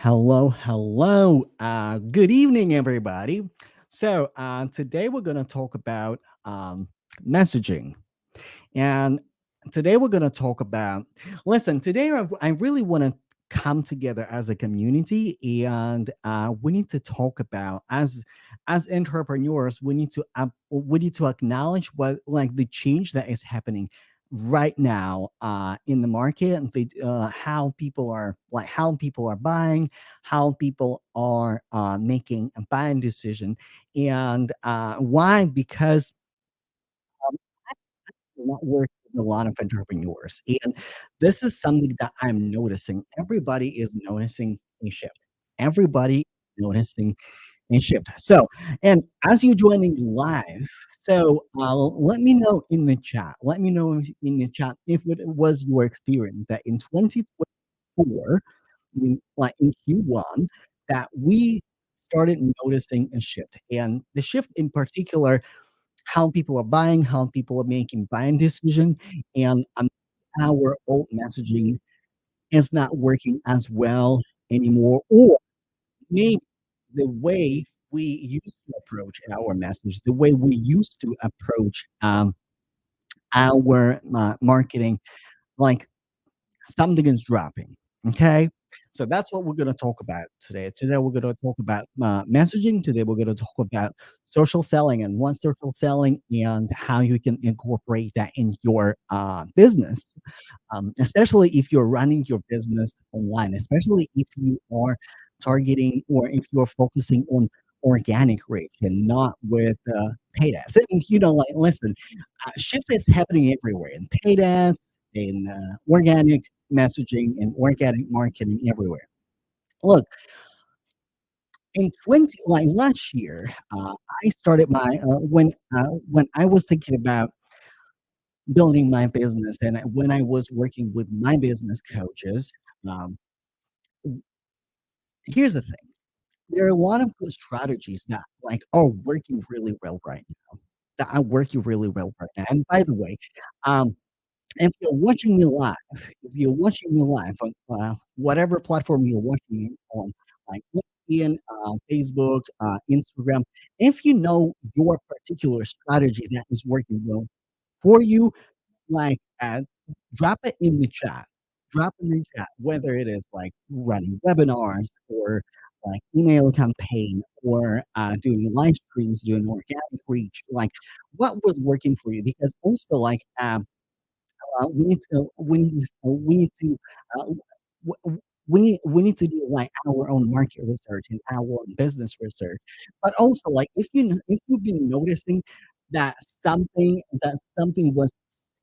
Hello, hello. Good evening, everybody. Today we're going to talk about messaging. And today we're going to talk about, listen, today I really want to come together as a community and we need to talk about as entrepreneurs we need to acknowledge what like the change that is happening right now in the market and how people are buying, how people are making a buying decision, and why because not work with a lot of entrepreneurs. And this is something that I'm noticing. Everybody is noticing a shift. Everybody noticing a shift. So, and as you're joining live, let me know in the chat. Let me know in the chat if it was your experience that in 2024, in Q1, that we started noticing a shift. And the shift in particular, how people are buying, how people are making buying decision, and our old messaging is not working as well anymore, or maybe the way we used to approach our message, the way we used to approach our marketing, like something is dropping. Okay. So that's what we're going to talk about today. Today, we're going to talk about messaging. Today, we're going to talk about social selling and what social selling and how you can incorporate that in your business, especially if you're running your business online, especially if you are targeting or if you're focusing on organic reach and not with paid ads. And like, listen, shift is happening everywhere in paid ads, in organic messaging, and organic marketing everywhere. Look, in 20 like last year, I started my when I was thinking about building my business and when I was working with my business coaches. um, Here's the thing. There are a lot of good strategies that are working really well right now. That are working really well right now. And by the way, um, if you're watching me live, if you're watching me live on whatever platform you're watching it on, like LinkedIn, Facebook, Instagram, if you know your particular strategy that is working well for you, like, drop it in the chat. Drop in the chat, whether it is like running webinars or like email campaign or doing live streams, doing organic reach, like what was working for you? Because also we need to uh, w- w- we need to do like our own market research and our own business research. But also, like if you've been noticing that something was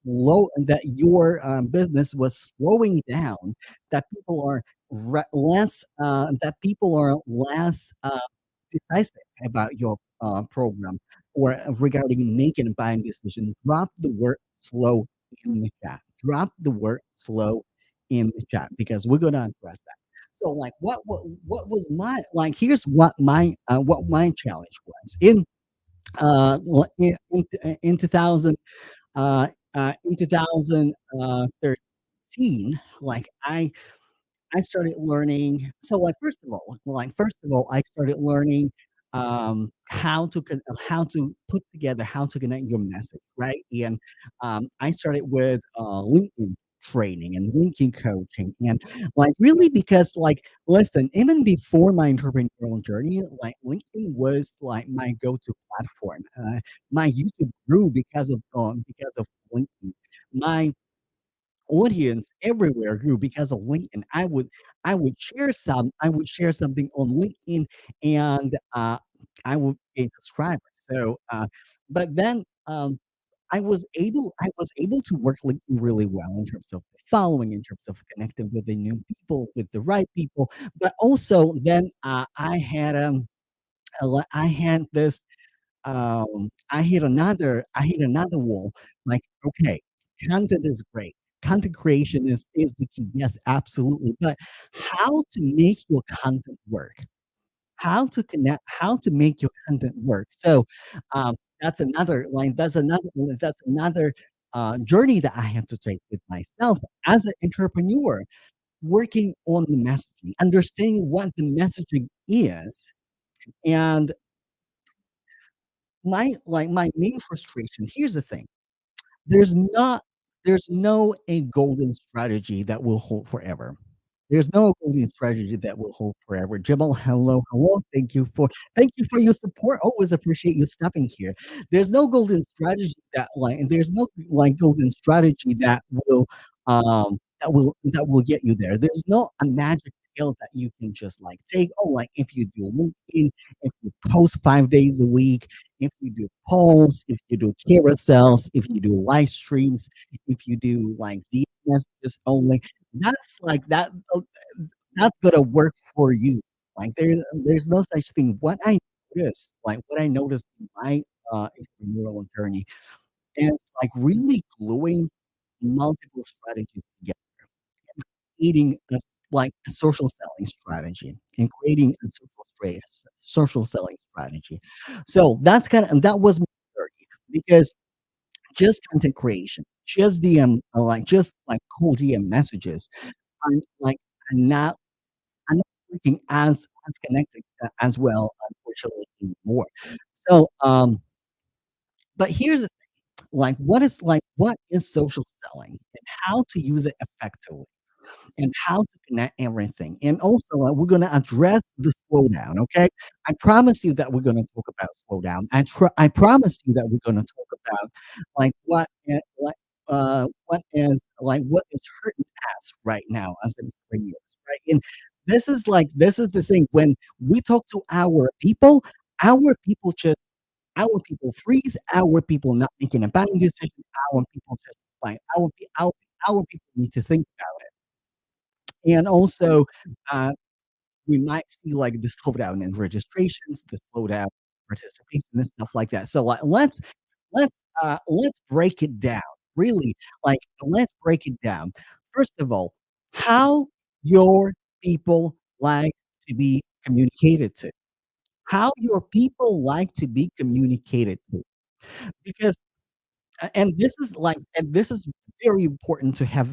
slow, that your business was slowing down, that people are less decisive about your program or regarding making a buying decision, drop the word slow in the chat. Drop the word slow in the chat because we're gonna address that. So, like, what was my like? Here's what my challenge was in 2000 in 2013. Like I started learning. So, first of all, I started learning how to put together, how to connect your message, right? And I started with LinkedIn training and LinkedIn coaching, and like really because like listen, even before my entrepreneurial journey, like LinkedIn was like my go-to platform. My YouTube grew because of LinkedIn. My audience everywhere grew because of LinkedIn. I would share something on LinkedIn and I would gain subscribers. But then I was able to work LinkedIn really well in terms of following, in terms of connecting with the new people, with the right people. But also then I had this I hit another wall. Like, okay, content is great. Content creation is the key. Yes, absolutely. But how to make your content work? How to make your content work? So that's another journey that I have to take with myself as an entrepreneur. working on the messaging, understanding what the messaging is, and my main frustration here's the thing, there's not there's no a golden strategy that will hold forever. There's no golden strategy that will hold forever. Jamal, hello, hello. Thank you for your support. Always appreciate you stepping here. There's no golden strategy and there's no golden strategy that will get you there. There's no a magic pill that you can just take. Oh, if you do LinkedIn, if you post 5 days a week, if you do polls, if you do carousels, if you do live streams, if you do DM messages only, that's like that that's gonna work for you. There's no such thing. What I noticed in my entrepreneurial journey is really gluing multiple strategies together, creating a social selling strategy and creating a social selling strategy. So that was my journey because just content creation, just cold DM messages, I'm like I'm not I'm not working as connected as well, unfortunately, anymore. So, but here's the what is social selling and how to use it effectively and how to connect everything. And also, we're gonna address the slowdown, okay? I promise you that we're gonna talk about slowdown. I promise you that we're gonna talk about like what is hurting us right now as entrepreneurs, right? And this is the thing when we talk to our people just our people freeze, our people not making a buying decision, our people just our people need to think about it. And also, uh, we might see the slowdown in registrations, the slowdown in participation and stuff like that. So let's let's break it down. Really, let's break it down. First of all, how your people like to be communicated to. How your people like to be communicated to. Because and this is very important to have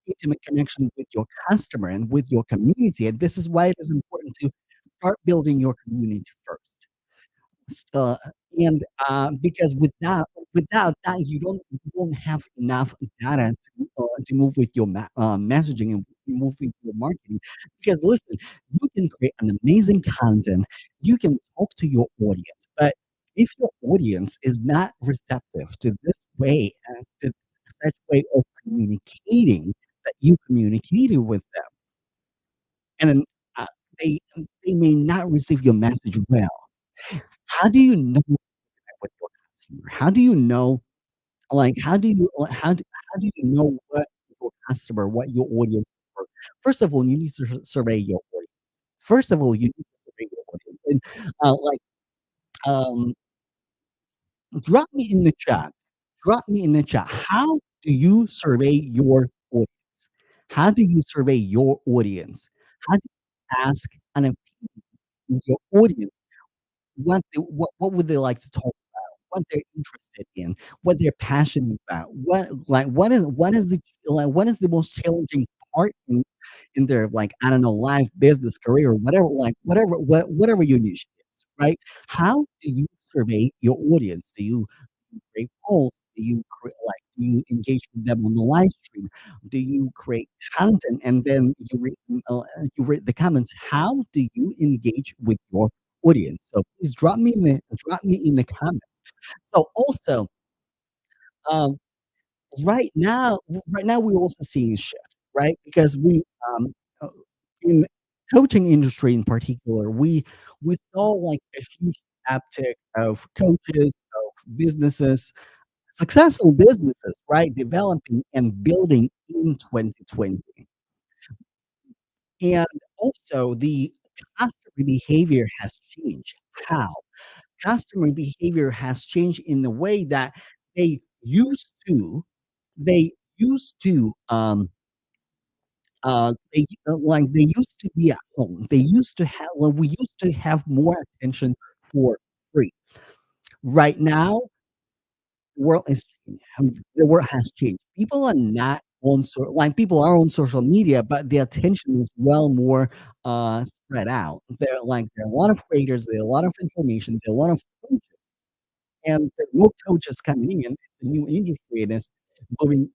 intimate connection with your customer and with your community, and this is why it is important to start building your community first. S and, because without that, you don't have enough data to move with your messaging and move with your marketing. Because listen, you can create an amazing content, you can talk to your audience, but if your audience is not receptive to this way, to such way of communicating that you communicated with them, and then, uh, they they may not receive your message well. How do you know with your customer? How do you know, how do you know what your customer, what your audience for? First of all, you need to survey your audience. First of all, you need to survey your audience, and, um, drop me in the chat. Drop me in the chat. How do you survey your audience? How do you survey your audience? How do you ask an your audience what would they like to talk about, what they're interested in, what they're passionate about, what is the most challenging part in their I don't know, life, business, career, whatever, whatever your niche is, right? How do you survey your audience? Do you create polls? Do you engage with them on the live stream? Do you create content and then you read the comments? How do you engage with your audience? So please drop me in the comments. So also, um, right now we're also seeing a shift, right? Because uh, in coaching industry in particular, we saw a huge uptick of coaches, of businesses, successful businesses, right, developing and building in 2020. And also the customer behavior has changed. How? Customer behavior has changed in the way that they used to they used to, they used to be at home. They used to have we used to have more attention for free. Right now, the world has changed. The world has changed. People are not like people are on social media, but the attention is well more spread out. There are a lot of creators, there are a lot of information, there are a lot of coaches, and there are more coaches coming in. It's a new industry and it's booming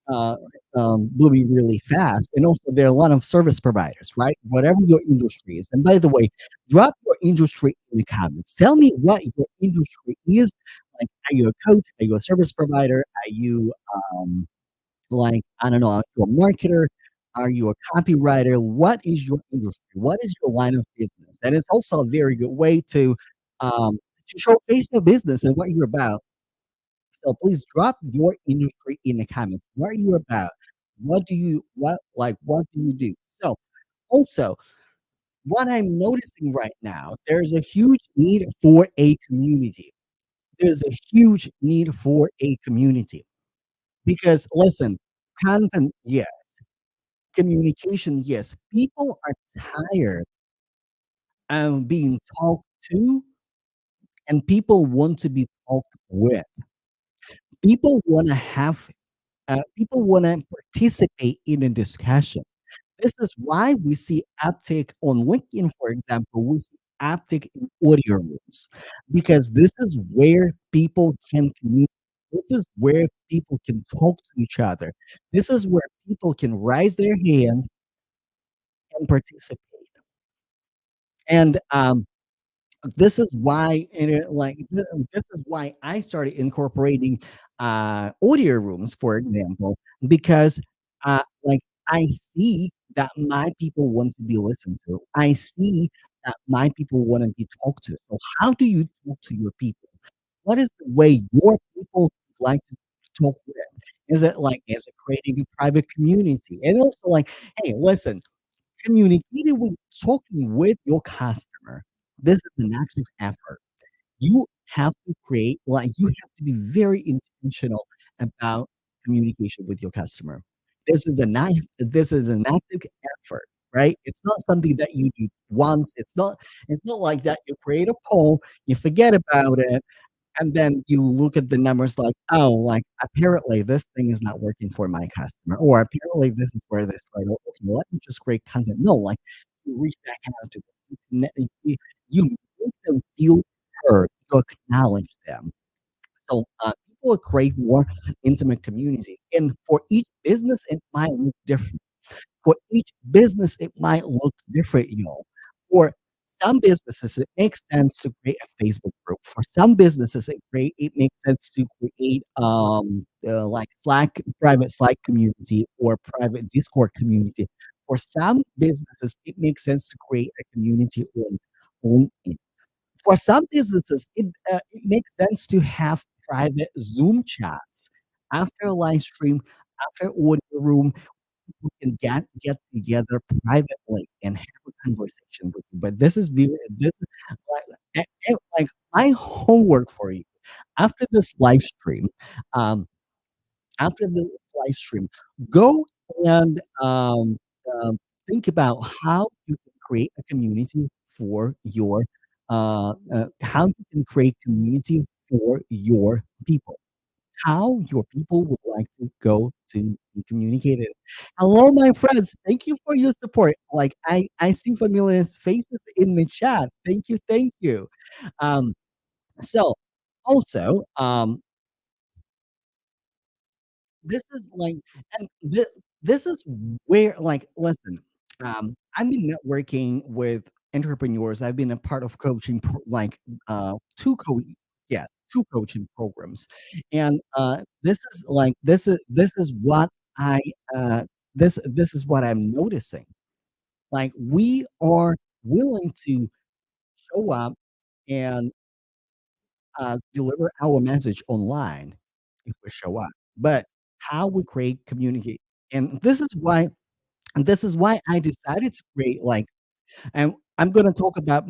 booming really fast. And also there are a lot of service providers, right? Whatever your industry is. And by the way, drop your industry in the comments. Tell me what your industry is. Like, are you a coach? Are you a service provider? Are you like, I don't know, are you a marketer? Are you a copywriter? What is your industry? What is your line of business? And it's also a very good way to showcase your business and what you're about. So please drop your industry in the comments. What are you about? What do you do? So also, what I'm noticing right now, there's a huge need for a community. There's a huge need for a community because listen, content, yeah, communication, yes. People are tired of being talked to and people want to be talked with. People want to have people want to participate in a discussion. This is why we see uptick on LinkedIn, for example. We see uptick in audio rooms because this is where people can communicate. This is where people can talk to each other. This is where people can raise their hand and participate. And this is why this is why I started incorporating audio rooms, for example, because like I see that my people want to be listened to. I see that my people want to be talked to. So how do you talk to your people? What is the way your people like to talk with? Is it creating a private community? And also like, hey, listen, communicating with talking with your customer, this is an active effort. You have to create you have to be very intentional about communication with your customer. This is an active effort, right? It's not something that you do once. It's not like that you create a poll, you forget about it, and then you look at the numbers like, "Oh, like, apparently this thing is not working for my customer," or apparently this is where this right, okay, let me just create content. No, like, you reach back out to them, you make them feel heard, you acknowledge them. So, people crave more intimate communities, and for each business, it might look different. For each business, it might look different, you know. For some businesses, it makes sense to create a Facebook group. For some businesses, it makes sense to create like Slack, private Slack community or private Discord community. For some businesses, it makes sense to create a community on for some businesses, it makes sense to have private Zoom chats after a live stream, after audio room, people can get together privately and have a conversation with you. But this is like my homework for you after this live stream. Um, after this live stream, go and think about how you can create a community for your how you can create community for your people how your people would like to go to be communicated. Hello, my friends. Thank you for your support. Like I see familiar faces in the chat. Thank you, thank you. Um, so also, this is like, and this is where like, listen, I've been networking with entrepreneurs. I've been a part of coaching, 2 yeah, 2 coaching programs, and, this is what I, this is what I'm noticing. Like, we are willing to show up and deliver our message online if we show up. But how we create communicate and this is why I decided to create like and I'm gonna talk about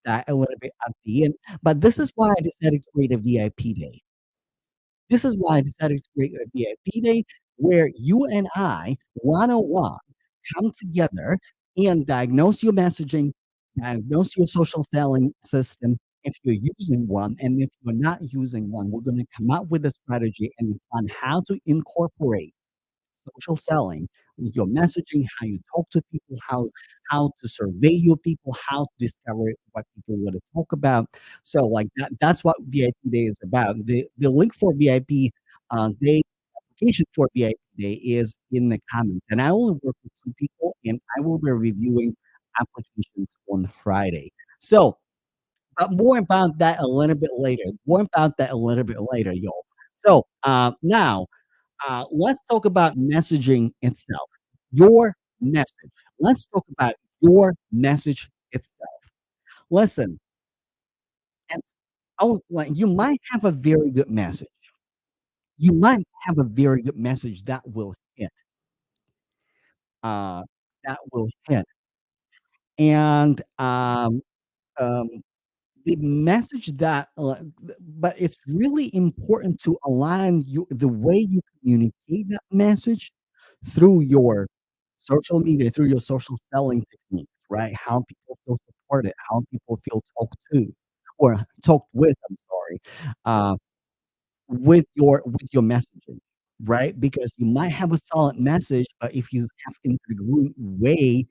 that a little bit at the end, but this is why I decided to create a VIP day. This is why I decided to create a VIP day where you and I, one-on-one, come together and diagnose your messaging, diagnose your social selling system if you're using one, and if you're not using one, we're gonna come up with a strategy and on how to incorporate. social selling, your messaging, how you talk to people, how to survey your people, how to discover what people want to talk about. So, like, that's what VIP Day is about. The link for VIP Day, application for VIP Day is in the comments, and I only work with 2 people, and I will be reviewing applications on Friday. So, but more about that a little bit later. More about that a little bit later, y'all. So, now, let's talk about messaging itself. Your message. Let's talk about your message itself. Listen, and like, you might have a very good message. You might have a very good message uh, that will hit, and, um the message that, but it's really important to align the way you communicate that message through your social media, through your social selling techniques, right? How people feel supported, how people feel talked to or talked with, I'm sorry, uh, with your messaging, right? Because you might have a solid message, but if you have incongruent way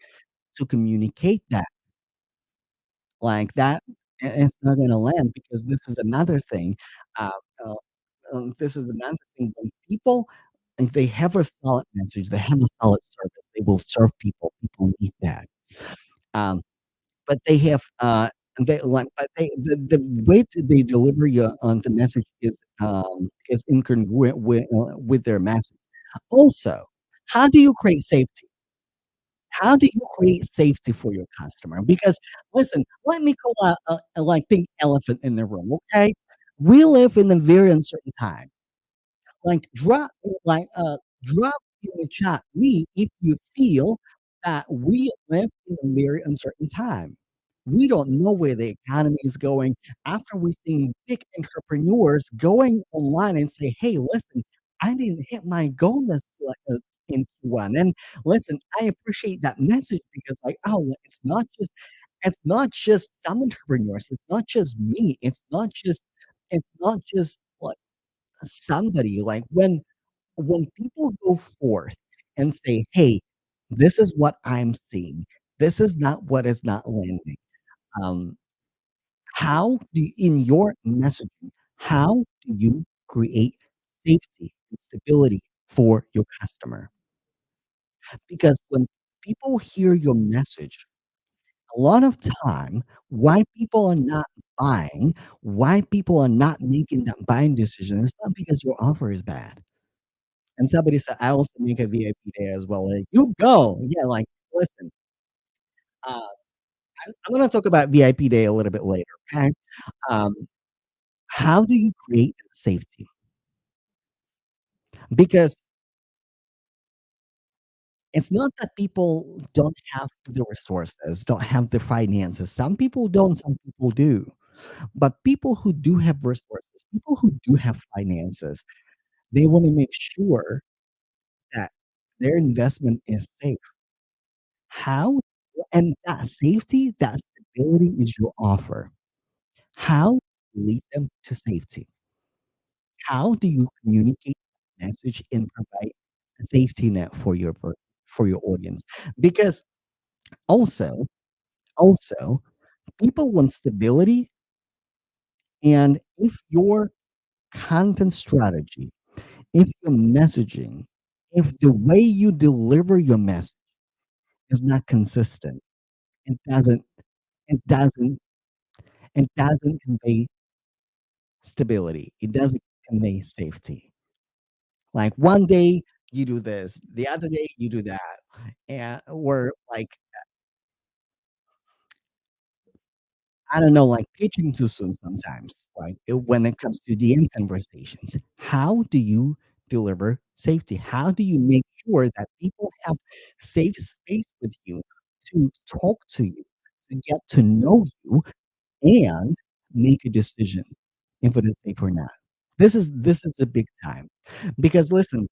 to communicate that like that, it's not gonna land because this is another thing, uh, uh, this is another thing when people if they have a solid message, they have a solid service, they will serve people, people need that, um, but they have, they like but the way they deliver you on the message is incongruent with their message. Also, how do you create safety? How do you create safety for your customer? Because listen, let me call a like big elephant in the room, okay? We live in a very uncertain time. Like drop in the chat me if you feel that we live in a very uncertain time. We don't know where the economy is going. After we've seen big entrepreneurs going online and say, "Hey, listen, I didn't hit my goal this in Q1." And listen, I appreciate that message because like, oh, it's not just some entrepreneurs. It's not just me. It's not just like somebody like when people go forth and say, "Hey, this is what I'm seeing. This is not what is not landing." Um, how do you, in your messaging, how do you create safety and stability for your customer? Because when people hear your message, a lot of time, why people are not buying, why people are not making that buying decision, it's not because your offer is bad. And somebody said, "I also make a VIP day as well." Like, you go. Yeah, like, listen, uh, I'm gonna talk about VIP day a little bit later, okay? Um, how do you create safety? Because it's not that people don't have the resources, don't have the finances. Some people don't, some people do. But people who do have resources, people who do have finances, they wanna make sure that their investment is safe. How? And that safety, that stability is your offer. How do you lead them to safety? How do you communicate that message and provide a safety net for your audience? Because also, also, people want stability, and if your content strategy, if your messaging, if the way you deliver your message is not consistent, it doesn't it doesn't it doesn't convey stability. It doesn't convey safety. Like one day you do this, the other day you do that, and or like I don't know, like pitching too soon sometimes. Like when it comes to DM conversations, how do you deliver safety? How do you make sure that people have safe space with you to talk to you, to get to know you, and make a decision if it is safe or not? This is a big time because listen,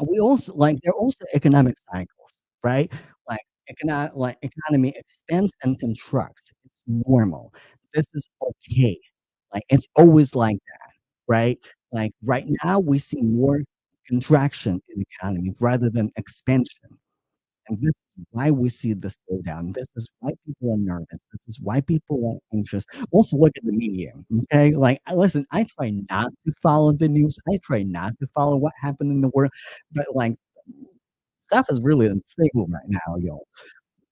we also like there are also economic cycles, right? Like economy expands and contracts. It's normal. This is okay. Like it's always like that, right? Like right now we see more. contraction in the economy rather than expansion. And this is why we see the slowdown. This is why people are nervous. This is why people are anxious. Also, look at the media. Okay, like listen, I try not to follow the news. I try not to follow what happened in the world, but like stuff is really unstable right now, y'all.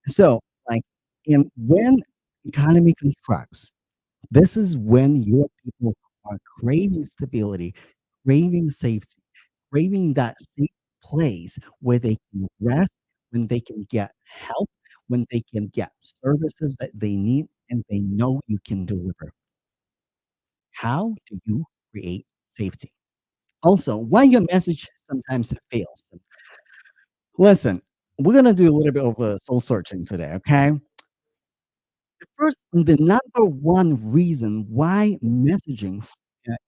So, like, and when economy contracts, this is when your people are craving stability, craving safety, craving that safe place where they can rest, when they can get help, when they can get services that they need and they know you can deliver. How do you create safety? Also, why your message sometimes fails. Listen, we're gonna do a little bit of soul searching today, okay? The number one reason why messaging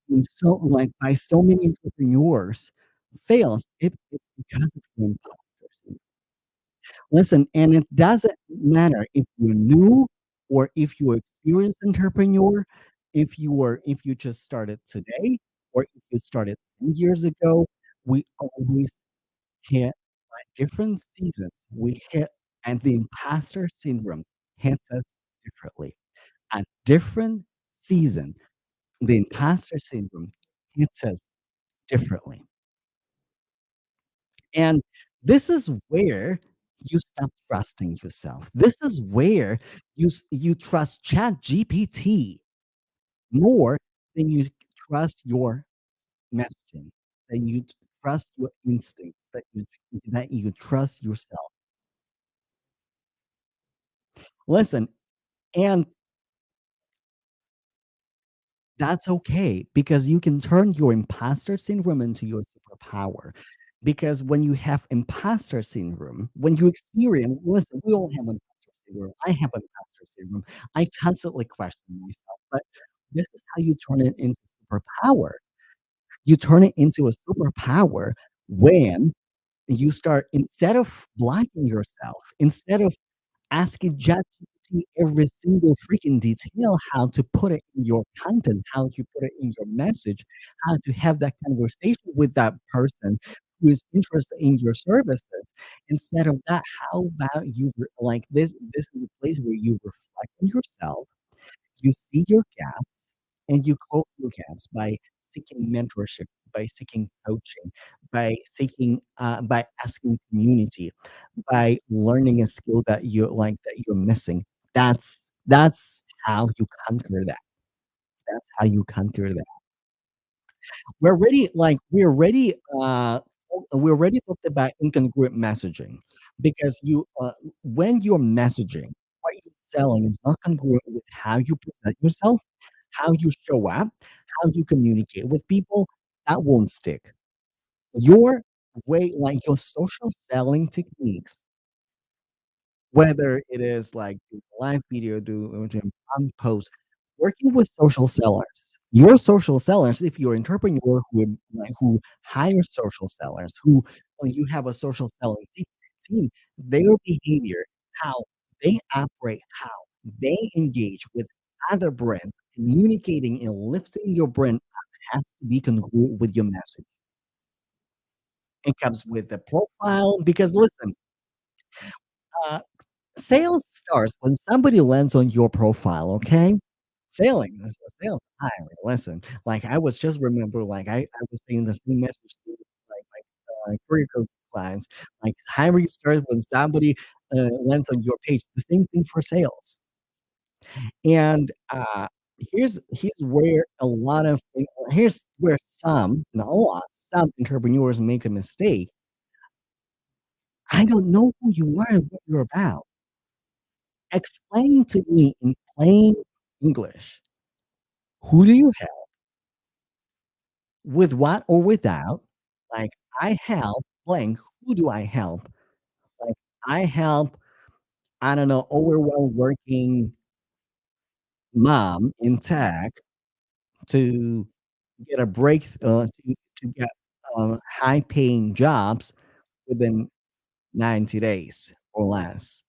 in so like by so many entrepreneurs fails, it's because of the imposter syndrome. Listen, and it doesn't matter if you're new or if you're experienced entrepreneur, if you just started today or if you started 10 years ago, we always hit by different seasons. We hit and the imposter syndrome hits us differently. At different season, the imposter syndrome hits us differently. And this is where you stop trusting yourself. This is where you trust ChatGPT more than you trust your messaging, than you trust your instincts, that you trust yourself. Listen, and that's okay because you can turn your imposter syndrome into your superpower. Because when you have imposter syndrome, when you experience, listen, we all have imposter syndrome. I have imposter syndrome. I constantly question myself, but this is how you turn it into superpower. You turn it into a superpower when you start, instead of blocking yourself, instead of asking ChatGPT every single freaking detail, how to put it in your content, how to put it in your message, how to have that conversation with that person who is interested in your services. Instead of that, how about you like this is a place where you reflect on yourself, you see your gaps, and you close your gaps by seeking mentorship, by seeking coaching, by asking community, by learning a skill that you're missing. That's how you conquer that. That's how you conquer that. We already talked about incongruent messaging because when you're messaging, what you're selling is not congruent with how you present yourself, how you show up, how you communicate with people, that won't stick. Your your social selling techniques, whether it is like doing a live video, doing post, working with social sellers. Your social sellers, if you're an entrepreneur who hires social sellers, who you have a social selling team, their behavior, how they operate, how they engage with other brands, communicating and lifting your brand up has to be congruent with your message. It comes with the profile because listen, uh, sales starts when somebody lands on your profile, okay? Sales high. Listen, like, I was just remember, like, I was saying the same message to, career coach clients, like, hiring starts when somebody, lands on your page. The same thing for sales. And, here's where here's where some, not a lot, some entrepreneurs make a mistake. I don't know who you are and what you're about. Explain to me in plain English, who do you help, with what or without? Like, I help blank, who do I help? Like, I help, I don't know, overwhelmed working mom in tech to get a break to get, high paying jobs within 90 days or less,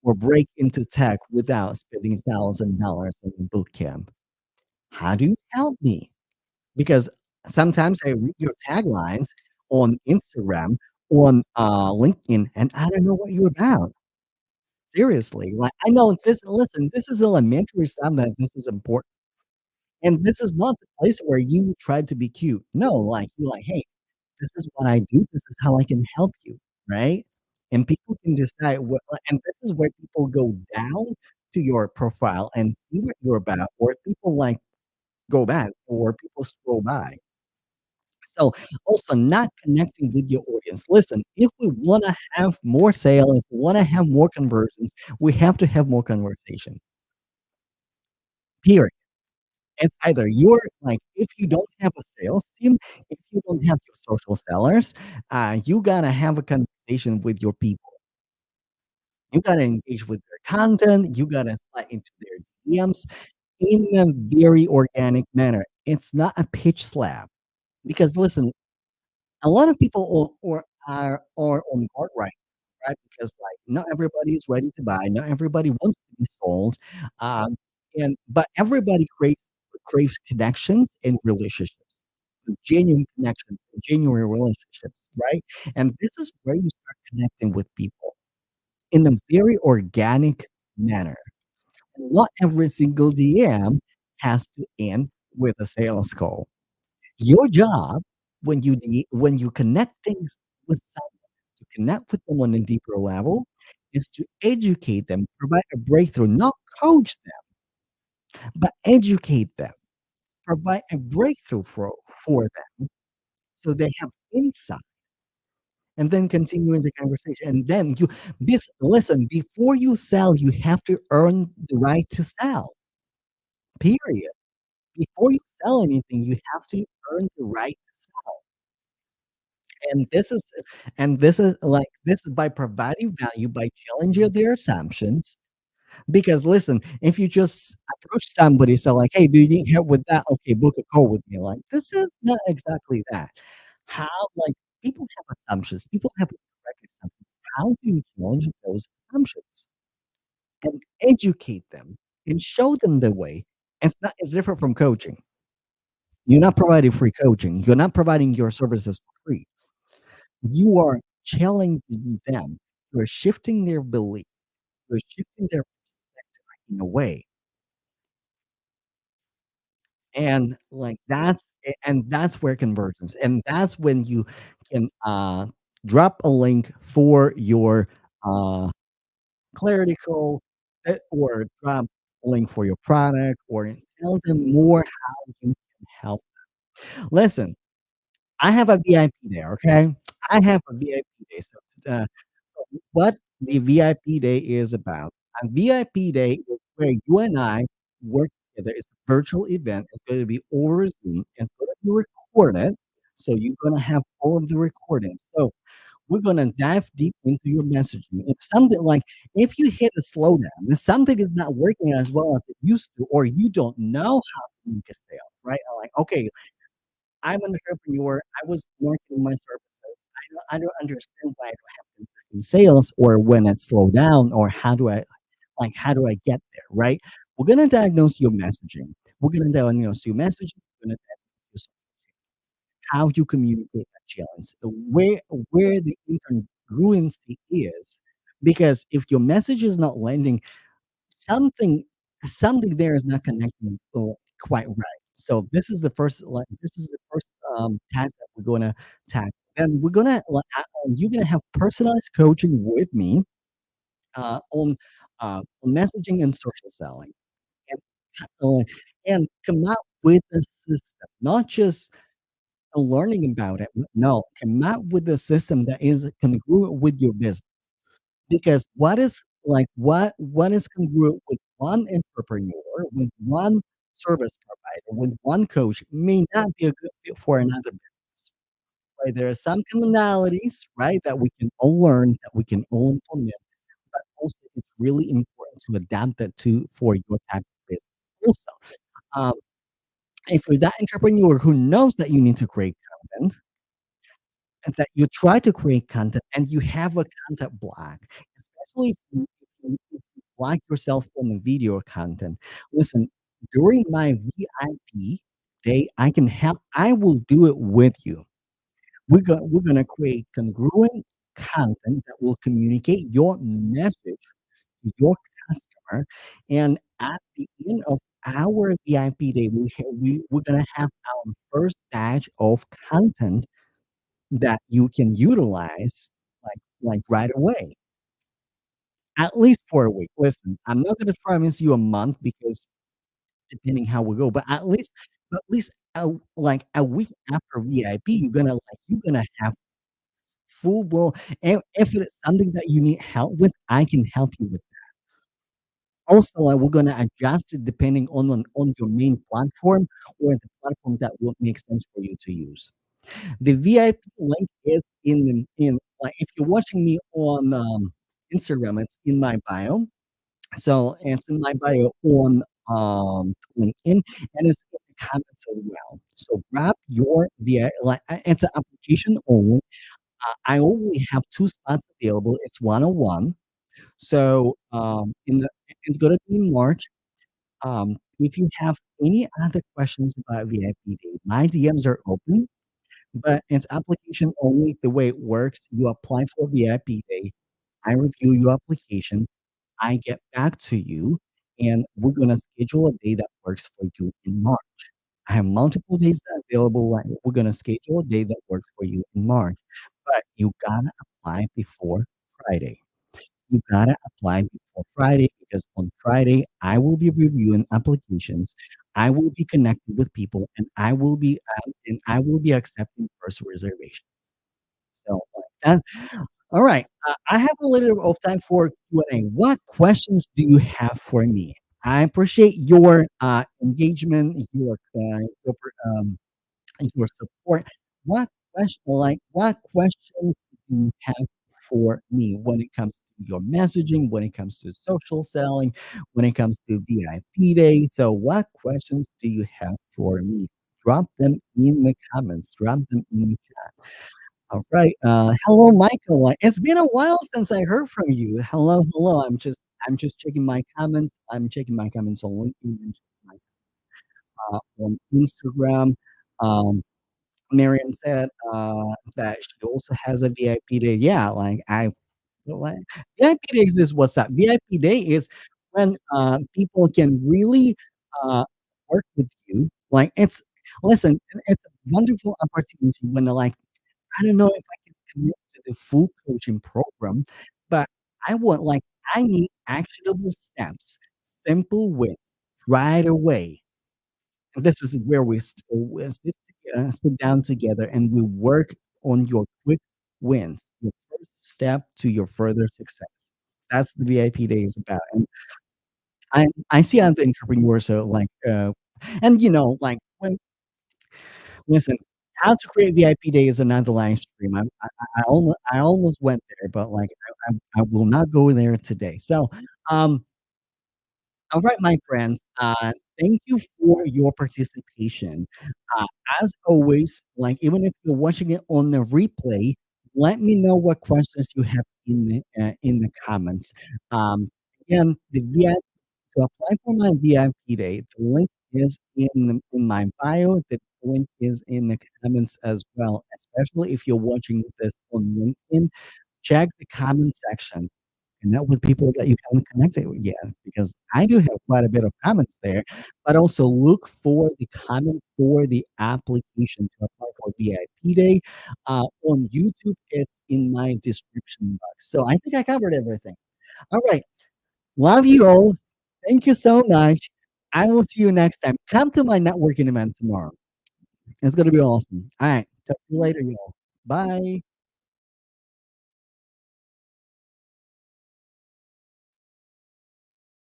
or break into tech without spending $1,000 in boot camp. How do you help me? Because sometimes I read your taglines, on Instagram, on, LinkedIn, and I don't know what you're about. Seriously, like, I know this listen, this is elementary stuff that this is important, and this is not the place where you try to be cute. No, like, you're like, "Hey, this is what I do, this is how I can help you," right? And people can decide what and this is where people go down to your profile and see what you're about, or people, like, go back, or people scroll by. So, also not connecting with your audience. Listen, if we wanna have more sale, if we wanna have more conversions, we have to have more conversation, period. It's either you're like, if you don't have a sales team, if you don't have your social sellers, you gotta have a conversation with your people. You gotta engage with their content, you gotta slide into their DMs in a very organic manner. It's not a pitch slap, because listen, a lot of people are on guard right? Because, like, not everybody is ready to buy, not everybody wants to be sold, but everybody craves connections and relationships, genuine connections and genuine relationships, right? And this is where you start connecting with people in a very organic manner. Not every single DM has to end with a sales call. Your job when you connect things with someone, to connect with them on a deeper level, is to educate them, provide a breakthrough, not coach them, but educate them, provide a breakthrough for them so they have insight, and then continuing the conversation. And then listen, before you sell, you have to earn the right to sell, period. Before you sell anything, you have to earn the right to sell. And this is by providing value, by challenging their assumptions. Because listen, if you just approach somebody, so like, "Hey, do you need help with that? Okay, book a call with me." Like, this is not exactly that. How like, people have assumptions, people have correct assumptions. How do you challenge those assumptions and educate them and show them the way? It's different from coaching. You're not providing free coaching. You're not providing your services for free. You are challenging them. You're shifting their belief. You're shifting their perspective in a way, and, like, that's where conversions and that's when you can, drop a link for your, uh, clarity call, or drop a link for your product, or tell them more how you can help. Listen, I have a VIP day, okay? I have a VIP day, so what the VIP day is about. A VIP day is where you and I work together. It's a virtual event. It's gonna be over Zoom. It's gonna be recorded, so you're gonna have all of the recordings. So we're gonna dive deep into your messaging. If you hit a slowdown, if something is not working as well as it used to, or you don't know how to make a sale, right? Like, okay, I'm an entrepreneur. I was marketing my services. I don't understand why I don't have consistent sales, or when it slow down, or how do I get there, right? We're gonna diagnose your messaging. We're gonna diagnose your messaging. We're gonna diagnose how you communicate that challenge, where the incongruency is, because if your message is not landing, something something there is not connecting quite right. So this is the first task that we're gonna tackle. Then you're gonna have personalized coaching with me on messaging and social selling, and uh, come up with a system, not just learning about it. No, come up with a system that is congruent with your business. Because what is congruent with one entrepreneur, with one service provider, with one coach may not be a good fit for another business, right? There are some commonalities, right, that we can all learn, that we can all implement, but also it's really important to adapt that to for your type of business. Also, um, if you're that entrepreneur who knows that you need to create content, and that you try to create content and you have a content block, especially if you block yourself from the video content. Listen, during my VIP day, I will do it with you. we're gonna create congruent content that will communicate your message to your customer, and at the end of our VIP day, we're gonna have our first batch of content that you can utilize, like, right away, at least for a week. Listen, I'm not gonna promise you a month because depending how we go, but at least a week after VIP, you're gonna have full blown, and if it is something that you need help with, I can help you with. Also, we're gonna adjust it depending on your main platform or the platforms that will make sense for you to use. The VIP link is if you're watching me on, Instagram, it's in my bio. So, it's in my bio on, LinkedIn, and it's in the comments as well. So grab your it's an application only. I only have 2 spots available. It's one-on-one. So, it's gonna be in March. If you have any other questions about VIP Day, my DMs are open, but it's application only. The way it works, you apply for VIP Day, I review your application, I get back to you, and we're gonna schedule a day that works for you in March. I have multiple days that are available, like, we're gonna schedule a day that works for you in March, but you gotta apply before Friday. You gotta apply before Friday because on Friday, I will be reviewing applications. I will be connecting with people, and I will be accepting first reservations. So, like that. All right, I have a little of time for Q&A. What questions do you have for me? I appreciate your, engagement, your support. What questions do you have for me when it comes to your messaging, when it comes to social selling, when it comes to VIP day? So what questions do you have for me? Drop them in the comments. Drop them in the chat. All right. Hello, Michael. It's been a while since I heard from you. Hello, hello. I'm just checking my comments. I'm checking my comments on LinkedIn, and checking on Instagram. Um, Miriam said, that she also has a VIP day. Yeah, like, VIP days is what's up. VIP day is when, people can really, uh, work with you. Listen, it's a wonderful opportunity when they're like, "I don't know if I can commit to the full coaching program, but I need actionable steps, simple wins right away." This is where we sit down together and we work on your quick wins, your first step to your further success. That's the VIP day is about. And I see other entrepreneurs are and when listen, how to create VIP day is another live stream. I almost went there, but I will not go there today. So, um, all right, my friends, thank you for your participation. Uh, as always, even if you're watching it on the replay, let me know what questions you have in the comments. Um, Again, the VIP to apply for my VIP day, the link is in my bio. The link is in the comments as well. Especially if you're watching this on LinkedIn, check the comment section. Connect with people that you haven't connected with yet, because I do have quite a bit of comments there, but also look for the comment for the application to apply for VIP Day. On YouTube, it's in my description box. So I think I covered everything. All right. Love you all. Thank you so much. I will see you next time. Come to my networking event tomorrow. It's gonna be awesome. All right. Talk to you later, y'all. Bye.